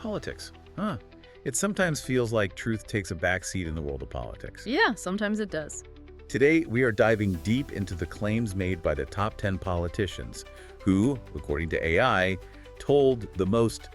Politics. Huh. It sometimes feels like truth takes a backseat in the world of politics. Yeah, sometimes it does. Today, we are diving deep into the claims made by the top 10 politicians who, according to AI, told the most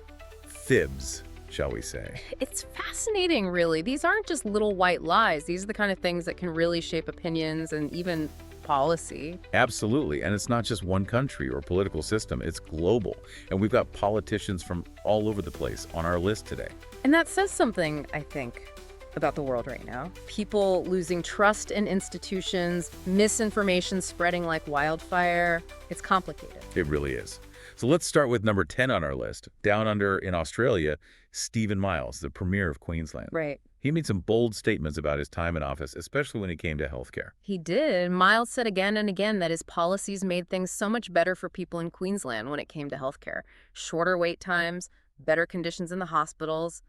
fibs, shall we say. It's fascinating, really. These aren't just little white lies. These are the kind of things that can really shape opinions and even policy. Absolutely. And it's not just one country or political system, it's global. And we've got politicians from all over the place on our list today. And that says something, I think, about the world right now. People losing trust in institutions, misinformation spreading like wildfire. It's complicated. It really is. So let's start with number 10 on our list. Down under in Australia, Stephen Miles, the Premier of Queensland. Right. He made some bold statements about his time in office, especially when it came to healthcare. He did. Miles said again and again that his policies made things so much better for people in Queensland when it came to healthcare. Shorter wait times, better conditions in the hospitals,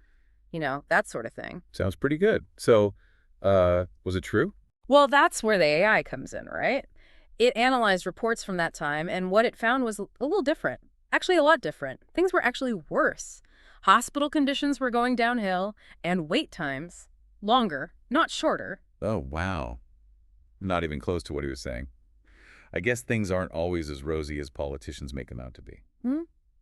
that sort of thing. Sounds pretty good. So, was it true? Well, that's where the AI comes in, right? It analyzed reports from that time, and what it found was a little different. Actually, a lot different. Things were actually worse. Hospital conditions were going downhill, and wait times longer, not shorter. Oh, wow. Not even close to what he was saying. I guess things aren't always as rosy as politicians make them out to be.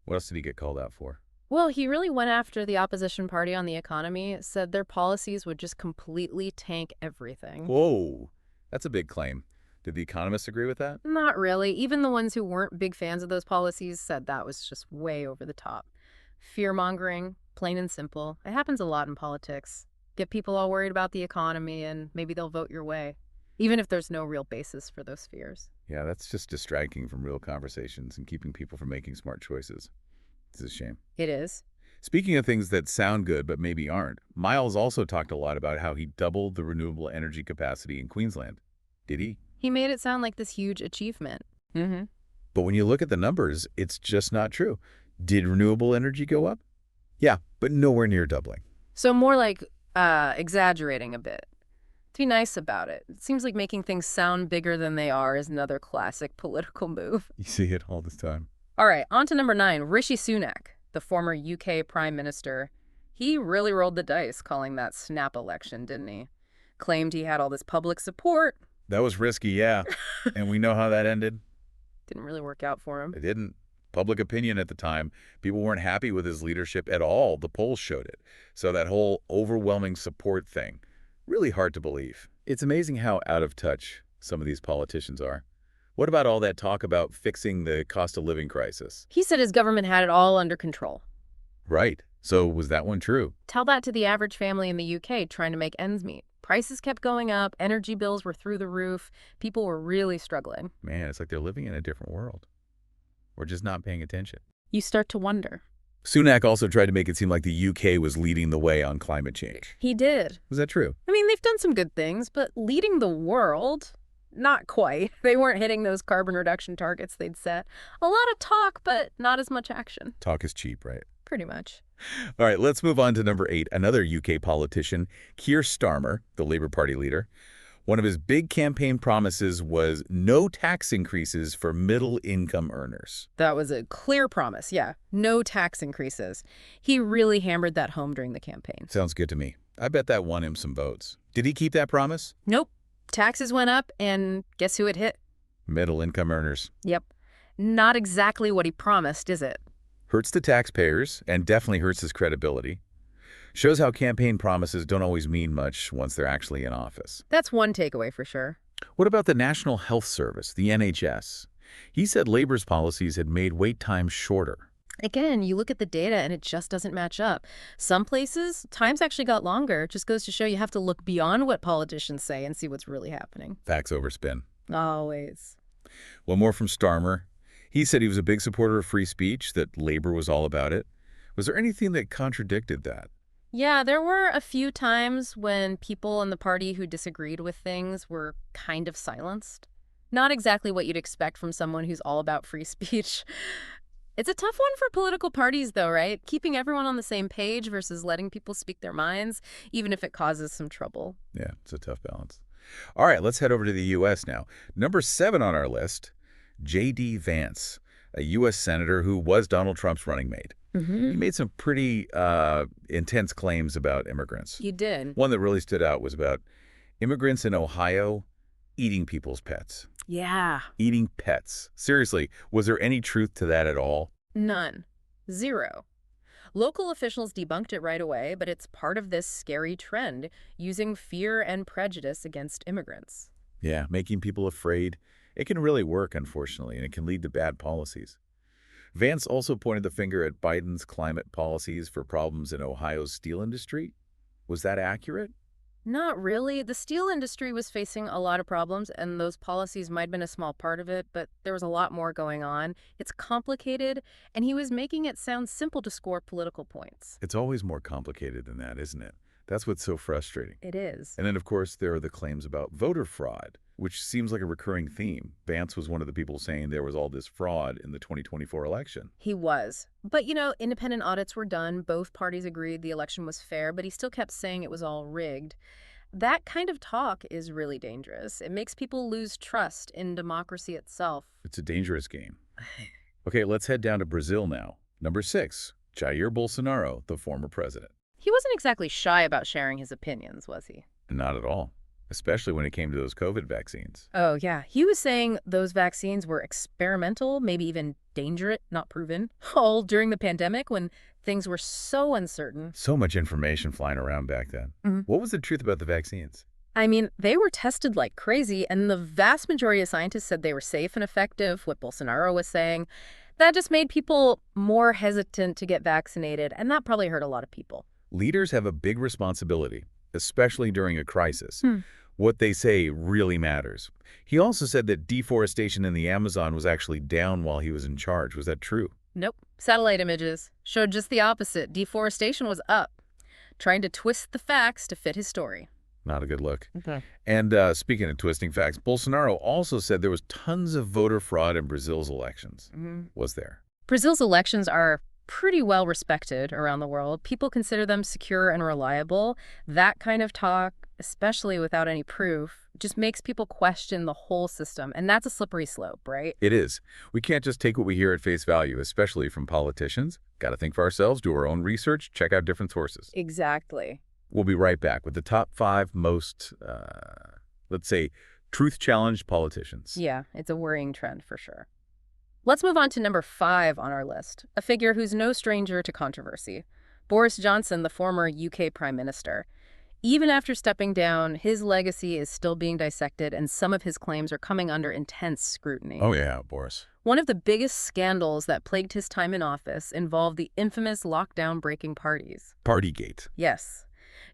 What else did he get called out for? Well, he really went after the opposition party on the economy, said their policies would just completely tank everything. Whoa, that's a big claim. Did the economists agree with that? Not really. Even the ones who weren't big fans of those policies said that was just way over the top. Fear-mongering, plain and simple. It happens a lot in politics. Get people all worried about the economy and maybe they'll vote your way, even if there's no real basis for those fears. Yeah, that's just distracting from real conversations and keeping people from making smart choices. It's a shame. It is. Speaking of things that sound good but maybe aren't, Miles also talked a lot about how he doubled the renewable energy capacity in Queensland. Did he? He made it sound like this huge achievement. But when you look at the numbers, it's just not true. Did renewable energy go up? Yeah, but nowhere near doubling. So more like exaggerating a bit. To be nice about it. It seems like making things sound bigger than they are is another classic political move. You see it all the time. All right, on to number 9, Rishi Sunak, the former UK Prime Minister. He really rolled the dice calling that snap election, didn't he? Claimed he had all this public support. That was risky, yeah. And we know how that ended. Didn't really work out for him. It didn't. Public opinion at the time, people weren't happy with his leadership at all. The polls showed it. So that whole overwhelming support thing, really hard to believe. It's amazing how out of touch some of these politicians are. What about all that talk about fixing the cost of living crisis? He said his government had it all under control. Right. So was that one true? Tell that to the average family in the UK trying to make ends meet. Prices kept going up, energy bills were through the roof, people were really struggling. Man, it's like they're living in a different world. We're just not paying attention. You start to wonder. Sunak also tried to make it seem like the UK was leading the way on climate change. He did. Was that true? I mean, they've done some good things, but leading the world, not quite. They weren't hitting those carbon reduction targets they'd set. A lot of talk, but not as much action. Talk is cheap, right? Pretty much. All right, let's move on to number 8, another UK politician, Keir Starmer, the Labour Party leader. One of his big campaign promises was no tax increases for middle-income earners. That was a clear promise, yeah. No tax increases. He really hammered that home during the campaign. Sounds good to me. I bet that won him some votes. Did he keep that promise? Nope. Taxes went up, and guess who it hit? Middle-income earners. Yep. Not exactly what he promised, is it? Hurts the taxpayers, and definitely hurts his credibility. Shows how campaign promises don't always mean much once they're actually in office. That's one takeaway for sure. What about the National Health Service, the NHS? He said Labour's policies had made wait times shorter. Again, you look at the data and it just doesn't match up. Some places, times actually got longer. It just goes to show you have to look beyond what politicians say and see what's really happening. Facts over spin. Always. One more from Starmer. He said he was a big supporter of free speech, that Labour was all about it. Was there anything that contradicted that? Yeah, there were a few times when people in the party who disagreed with things were kind of silenced. Not exactly what you'd expect from someone who's all about free speech. It's a tough one for political parties, though, right? Keeping everyone on the same page versus letting people speak their minds, even if it causes some trouble. Yeah, it's a tough balance. All right, let's head over to the U.S. now. Number 7 on our list, J.D. Vance, a U.S. senator who was Donald Trump's running mate. Hmm. He made some pretty intense claims about immigrants. You did. One that really stood out was about immigrants in Ohio eating people's pets. Yeah. Eating pets. Seriously, was there any truth to that at all? None. Zero. Local officials debunked it right away, but it's part of this scary trend, using fear and prejudice against immigrants. Yeah, making people afraid. It can really work, unfortunately, and it can lead to bad policies. Vance also pointed the finger at Biden's climate policies for problems in Ohio's steel industry. Was that accurate? Not really. The steel industry was facing a lot of problems, and those policies might have been a small part of it, but there was a lot more going on. It's complicated, and he was making it sound simple to score political points. It's always more complicated than that, isn't it? That's what's so frustrating. It is. And then, of course, there are the claims about voter fraud, which seems like a recurring theme. Vance was one of the people saying there was all this fraud in the 2024 election. He was. But, independent audits were done. Both parties agreed the election was fair, but he still kept saying it was all rigged. That kind of talk is really dangerous. It makes people lose trust in democracy itself. It's a dangerous game. Okay, let's head down to Brazil now. Number 6, Jair Bolsonaro, the former president. He wasn't exactly shy about sharing his opinions, was he? Not at all, especially when it came to those COVID vaccines. Oh, yeah. He was saying those vaccines were experimental, maybe even dangerous, not proven, all during the pandemic when things were so uncertain. So much information flying around back then. Mhm. What was the truth about the vaccines? I mean, they were tested like crazy, and the vast majority of scientists said they were safe and effective, what Bolsonaro was saying. That just made people more hesitant to get vaccinated, and that probably hurt a lot of people. Leaders have a big responsibility, especially during a crisis. Hmm. What they say really matters. He also said that deforestation in the Amazon was actually down while he was in charge. Was that true? Nope. Satellite images showed just the opposite. Deforestation was up, trying to twist the facts to fit his story. Not a good look. Okay. And speaking of twisting facts, Bolsonaro also said there was tons of voter fraud in Brazil's elections. Was there? Brazil's elections are pretty well respected around the world. People consider them secure and reliable. That kind of talk, especially without any proof, just makes people question the whole system. And that's a slippery slope, right? It is. We can't just take what we hear at face value, especially from politicians. Got to think for ourselves, do our own research, check out different sources. Exactly. We'll be right back with the top 5 most, let's say, truth-challenged politicians. Yeah, it's a worrying trend for sure. Let's move on to number 5 on our list, a figure who's no stranger to controversy. Boris Johnson, the former UK Prime Minister. Even after stepping down, his legacy is still being dissected, and some of his claims are coming under intense scrutiny. Oh yeah, Boris. One of the biggest scandals that plagued his time in office involved the infamous lockdown-breaking parties. Partygate. Yes.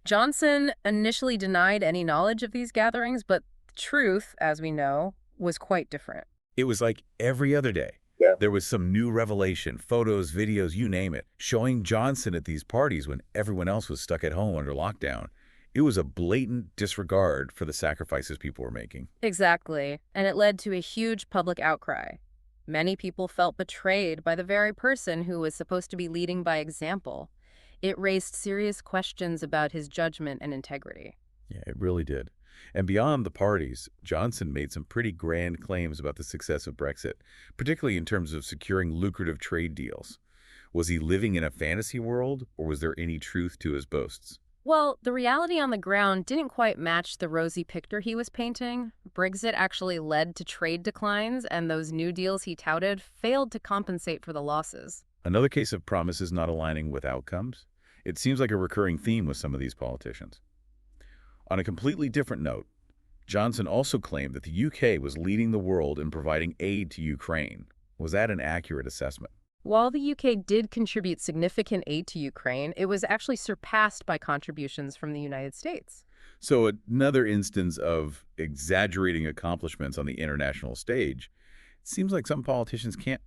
Johnson initially denied any knowledge of these gatherings, but the truth, as we know, was quite different. It was like every other day. Yeah. There was some new revelation, photos, videos, you name it, showing Johnson at these parties when everyone else was stuck at home under lockdown. It was a blatant disregard for the sacrifices people were making. Exactly, and it led to a huge public outcry. Many people felt betrayed by the very person who was supposed to be leading by example. It raised serious questions about his judgment and integrity. Yeah, it really did. And beyond the parties, Johnson made some pretty grand claims about the success of Brexit, particularly in terms of securing lucrative trade deals. Was he living in a fantasy world, or was there any truth to his boasts? Well, the reality on the ground didn't quite match the rosy picture he was painting. Brexit actually led to trade declines, and those new deals he touted failed to compensate for the losses. Another case of promises not aligning with outcomes? It seems like a recurring theme with some of these politicians. On a completely different note, Johnson also claimed that the UK was leading the world in providing aid to Ukraine. Was that an accurate assessment? While the UK did contribute significant aid to Ukraine, it was actually surpassed by contributions from the United States. So another instance of exaggerating accomplishments on the international stage. It seems like some politicians can't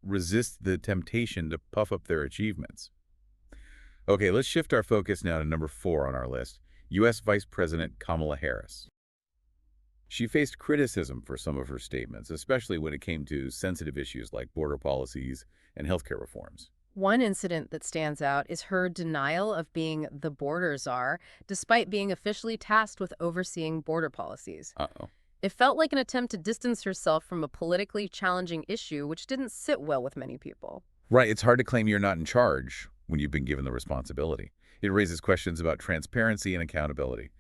resist the temptation to puff up their achievements. Okay, let's shift our focus now to number 4 on our list, U.S. Vice President Kamala Harris. She faced criticism for some of her statements, especially when it came to sensitive issues like border policies and healthcare reforms. One incident that stands out is her denial of being the border czar, despite being officially tasked with overseeing border policies. Uh-oh. It felt like an attempt to distance herself from a politically challenging issue, which didn't sit well with many people. Right, it's hard to claim you're not in charge when you've been given the responsibility. It raises questions about transparency and accountability.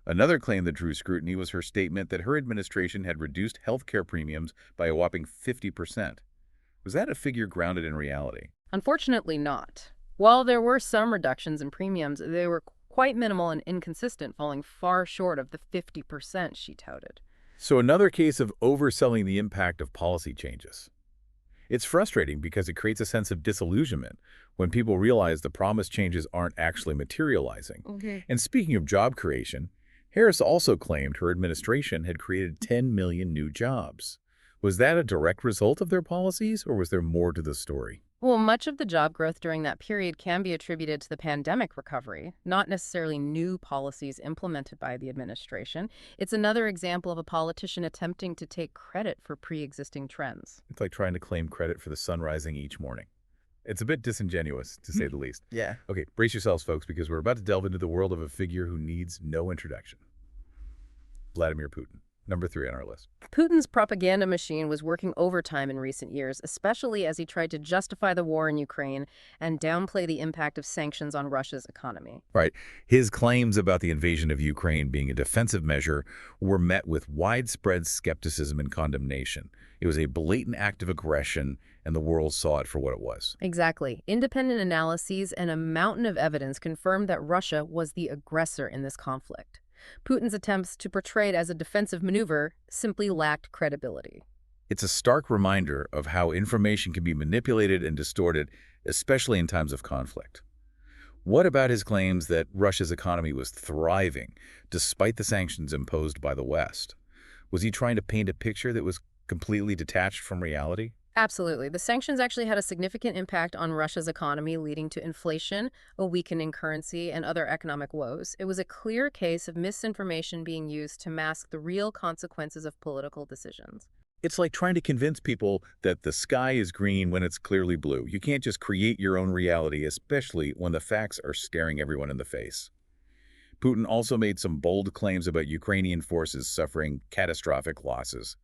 Another claim that drew scrutiny was her statement that her administration had reduced healthcare premiums by a whopping 50%. Was that a figure grounded in reality? Unfortunately not. While there were some reductions in premiums, they were quite minimal and inconsistent, falling far short of the 50% she touted. So another case of overselling the impact of policy changes. It's frustrating because it creates a sense of disillusionment when people realize the promised changes aren't actually materializing. Okay. And speaking of job creation, Harris also claimed her administration had created 10 million new jobs. Was that a direct result of their policies, or was there more to the story? Well, much of the job growth during that period can be attributed to the pandemic recovery, not necessarily new policies implemented by the administration. It's another example of a politician attempting to take credit for pre-existing trends. It's like trying to claim credit for the sun rising each morning. It's a bit disingenuous, to say the least. Yeah. Okay, brace yourselves, folks, because we're about to delve into the world of a figure who needs no introduction. Vladimir Putin, number 3 on our list. Putin's propaganda machine was working overtime in recent years, especially as he tried to justify the war in Ukraine and downplay the impact of sanctions on Russia's economy. Right. His claims about the invasion of Ukraine being a defensive measure were met with widespread skepticism and condemnation. It was a blatant act of aggression, and the world saw it for what it was. Exactly. Independent analyses and a mountain of evidence confirmed that Russia was the aggressor in this conflict. Putin's attempts to portray it as a defensive maneuver simply lacked credibility. It's a stark reminder of how information can be manipulated and distorted, especially in times of conflict. What about his claims that Russia's economy was thriving despite the sanctions imposed by the West? Was he trying to paint a picture that was completely detached from reality? Absolutely. The sanctions actually had a significant impact on Russia's economy, leading to inflation, a weakening currency, and other economic woes. It was a clear case of misinformation being used to mask the real consequences of political decisions. It's like trying to convince people that the sky is green when it's clearly blue. You can't just create your own reality, especially when the facts are staring everyone in the face. Putin also made some bold claims about Ukrainian forces suffering catastrophic losses.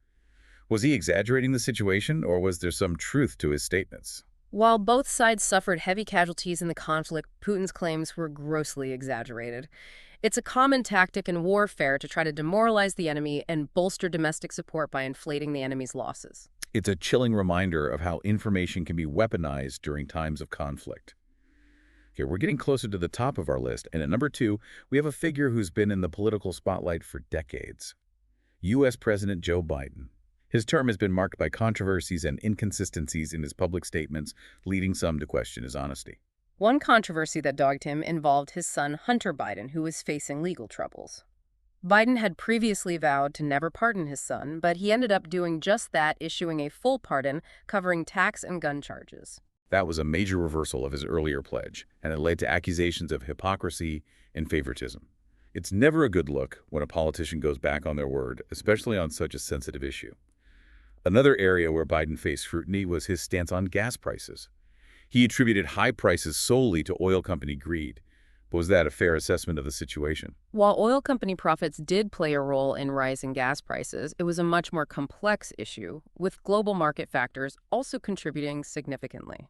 Was he exaggerating the situation, or was there some truth to his statements? While both sides suffered heavy casualties in the conflict, Putin's claims were grossly exaggerated. It's a common tactic in warfare to try to demoralize the enemy and bolster domestic support by inflating the enemy's losses. It's a chilling reminder of how information can be weaponized during times of conflict. Okay, we're getting closer to the top of our list, and at number 2, we have a figure who's been in the political spotlight for decades. U.S. President Joe Biden. His term has been marked by controversies and inconsistencies in his public statements, leading some to question his honesty. One controversy that dogged him involved his son Hunter Biden, who was facing legal troubles. Biden had previously vowed to never pardon his son, but he ended up doing just that, issuing a full pardon covering tax and gun charges. That was a major reversal of his earlier pledge, and it led to accusations of hypocrisy and favoritism. It's never a good look when a politician goes back on their word, especially on such a sensitive issue. Another area where Biden faced scrutiny was his stance on gas prices. He attributed high prices solely to oil company greed. But was that a fair assessment of the situation? While oil company profits did play a role in rising gas prices, it was a much more complex issue, with global market factors also contributing significantly.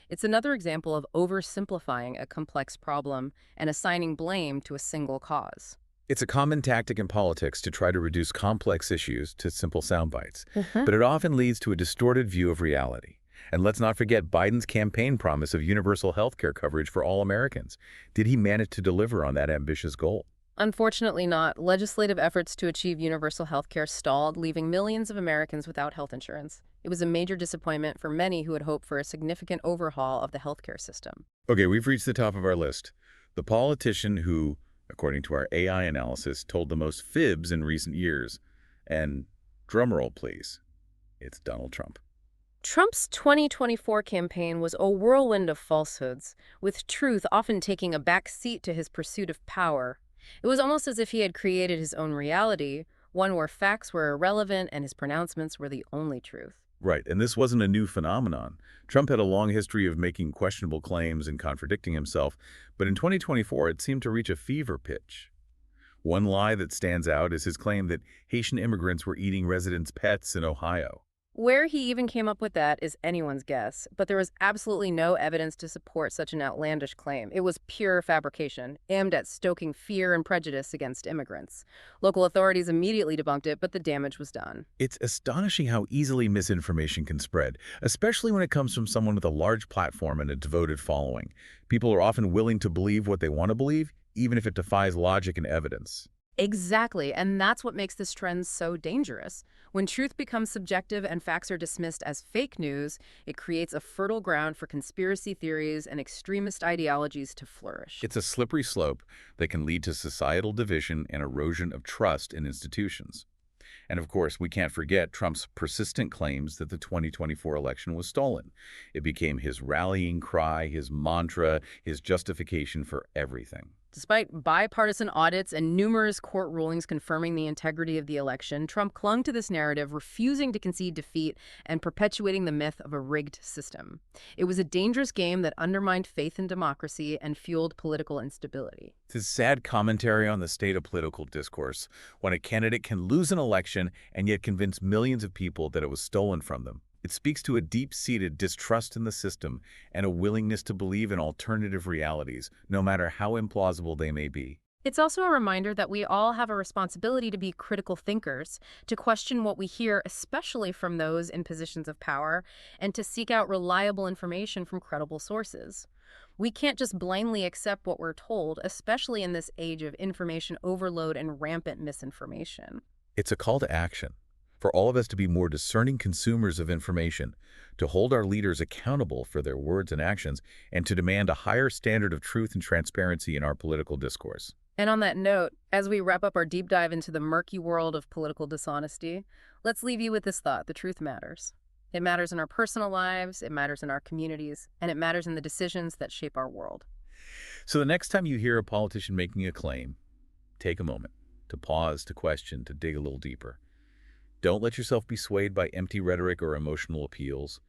It's another example of oversimplifying a complex problem and assigning blame to a single cause. It's a common tactic in politics to try to reduce complex issues to simple sound bites, Mhm. but it often leads to a distorted view of reality. And let's not forget Biden's campaign promise of universal health care coverage for all Americans. Did he manage to deliver on that ambitious goal? Unfortunately not. Legislative efforts to achieve universal health care stalled, leaving millions of Americans without health insurance. It was a major disappointment for many who had hoped for a significant overhaul of the healthcare system. Okay, we've reached the top of our list. The politician who, according to our AI analysis, told the most fibs in recent years. And drumroll, please, it's Donald Trump. Trump's 2024 campaign was a whirlwind of falsehoods, with truth often taking a back seat to his pursuit of power. It was almost as if he had created his own reality, one where facts were irrelevant and his pronouncements were the only truth. Right, and this wasn't a new phenomenon. Trump had a long history of making questionable claims and contradicting himself, but in 2024 it seemed to reach a fever pitch. One lie that stands out is his claim that Haitian immigrants were eating residents' pets in Ohio. Where he even came up with that is anyone's guess, but there was absolutely no evidence to support such an outlandish claim. It was pure fabrication, aimed at stoking fear and prejudice against immigrants. Local authorities immediately debunked it, but the damage was done. It's astonishing how easily misinformation can spread, especially when it comes from someone with a large platform and a devoted following. People are often willing to believe what they want to believe, even if it defies logic and evidence. Exactly, and that's what makes this trend so dangerous. When truth becomes subjective and facts are dismissed as fake news, it creates a fertile ground for conspiracy theories and extremist ideologies to flourish. It's a slippery slope that can lead to societal division and erosion of trust in institutions. And of course, we can't forget Trump's persistent claims that the 2024 election was stolen. It became his rallying cry, his mantra, his justification for everything. Despite bipartisan audits and numerous court rulings confirming the integrity of the election, Trump clung to this narrative, refusing to concede defeat and perpetuating the myth of a rigged system. It was a dangerous game that undermined faith in democracy and fueled political instability. It's a sad commentary on the state of political discourse when a candidate can lose an election and yet convince millions of people that it was stolen from them. It speaks to a deep-seated distrust in the system and a willingness to believe in alternative realities, no matter how implausible they may be. It's also a reminder that we all have a responsibility to be critical thinkers, to question what we hear, especially from those in positions of power, and to seek out reliable information from credible sources. We can't just blindly accept what we're told, especially in this age of information overload and rampant misinformation. It's a call to action for all of us to be more discerning consumers of information, to hold our leaders accountable for their words and actions, and to demand a higher standard of truth and transparency in our political discourse. And on that note, as we wrap up our deep dive into the murky world of political dishonesty, let's leave you with this thought: the truth matters. It matters in our personal lives, it matters in our communities, and it matters in the decisions that shape our world. So the next time you hear a politician making a claim, take a moment to pause, to question, to dig a little deeper. Don't let yourself be swayed by empty rhetoric or emotional appeals.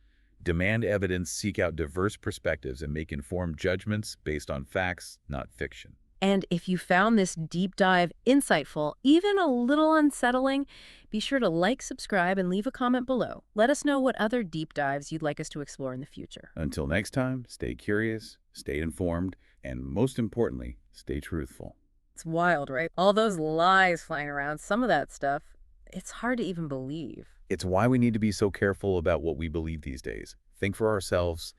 Demand evidence, seek out diverse perspectives, and make informed judgments based on facts, not fiction. And if you found this deep dive insightful, even a little unsettling, be sure to like, subscribe, and leave a comment below. Let us know what other deep dives you'd like us to explore in the future. Until next time, stay curious, stay informed, and most importantly, stay truthful. It's wild, right? All those lies flying around, some of that stuff, it's hard to even believe. It's why we need to be so careful about what we believe these days. Think for ourselves.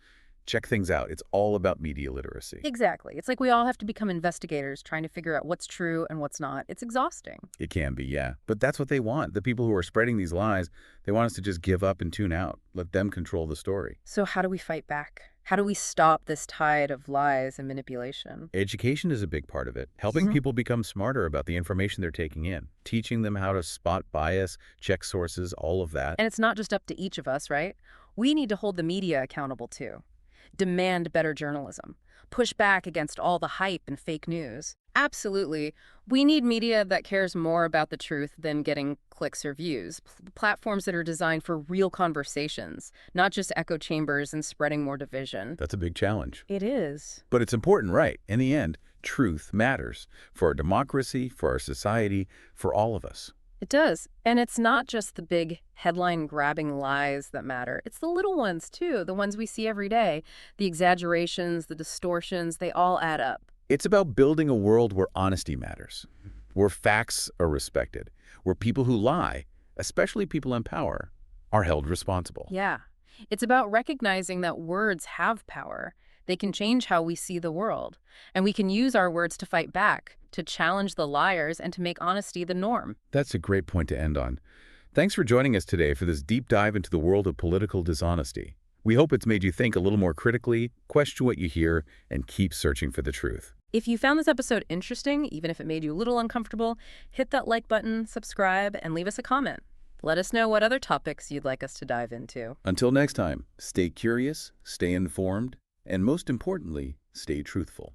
Check things out. It's all about media literacy. Exactly. It's like we all have to become investigators trying to figure out what's true and what's not. It's exhausting. It can be, yeah. But that's what they want. The people who are spreading these lies, they want us to just give up and tune out. Let them control the story. So how do we fight back? How do we stop this tide of lies and manipulation? Education is a big part of it. Helping people become smarter about the information they're taking in. Teaching them how to spot bias, check sources, all of that. And it's not just up to each of us, right? We need to hold the media accountable too. Demand better journalism. Push back against all the hype and fake news. Absolutely. We need media that cares more about the truth than getting clicks or views. Platforms that are designed for real conversations, not just echo chambers and spreading more division. That's a big challenge. It is. But it's important, right? In the end, truth matters for our democracy, for our society, for all of us. It does. And it's not just the big headline-grabbing lies that matter. It's the little ones, too, the ones we see every day. The exaggerations, the distortions, they all add up. It's about building a world where honesty matters, where facts are respected, where people who lie, especially people in power, are held responsible. Yeah. It's about recognizing that words have power. They can change how we see the world. And we can use our words to fight back, to challenge the liars, and to make honesty the norm. That's a great point to end on. Thanks for joining us today for this deep dive into the world of political dishonesty. We hope it's made you think a little more critically, question what you hear, and keep searching for the truth. If you found this episode interesting, even if it made you a little uncomfortable, hit that like button, subscribe, and leave us a comment. Let us know what other topics you'd like us to dive into. Until next time, stay curious, stay informed, and most importantly, stay truthful.